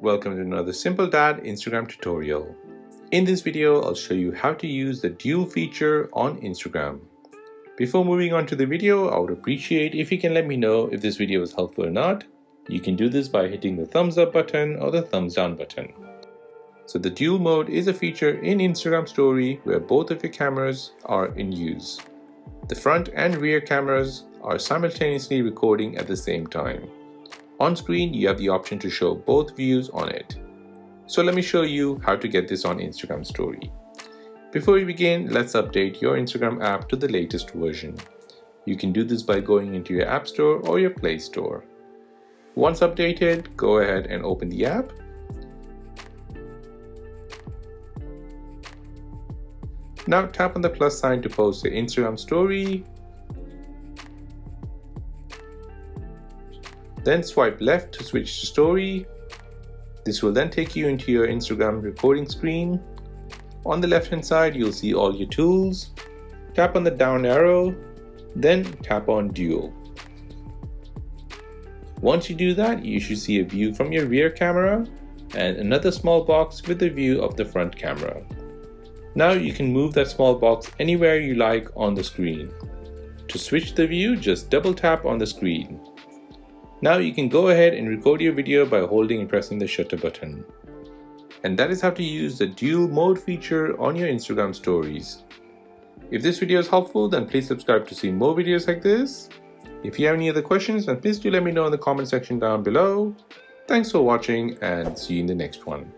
welcome to another Simple Dad Instagram tutorial. In this video, I'll show you how to use the dual feature on Instagram. Before moving on to the video, I would appreciate if you can let me know if this video is helpful or not. You can do this by hitting the thumbs up button or the thumbs down button. So the dual mode is a feature in Instagram Story where both of your cameras are in use. The front and rear cameras are simultaneously recording at the same time. On screen, you have the option to show both views on it. So let me show you how to get this on Instagram Story. Before we begin, let's update your Instagram app to the latest version. You can do this by going into your App Store or your Play Store. Once updated, go ahead and open the app. Now tap on the plus sign to post your Instagram story. Then swipe left to switch to story. This will then take you into your Instagram recording screen. On the left hand side, you'll see all your tools. Tap on the down arrow, then tap on dual. Once you do that, you should see a view from your rear camera and another small box with a view of the front camera. Now you can move that small box anywhere you like on the screen. To switch the view, just double tap on the screen. Now you can go ahead and record your video by holding and pressing the shutter button. And that is how to use the dual mode feature on your Instagram stories. If this video is helpful, then please subscribe to see more videos like this. If you have any other questions, then please do let me know in the comment section down below. Thanks for watching and see you in the next one.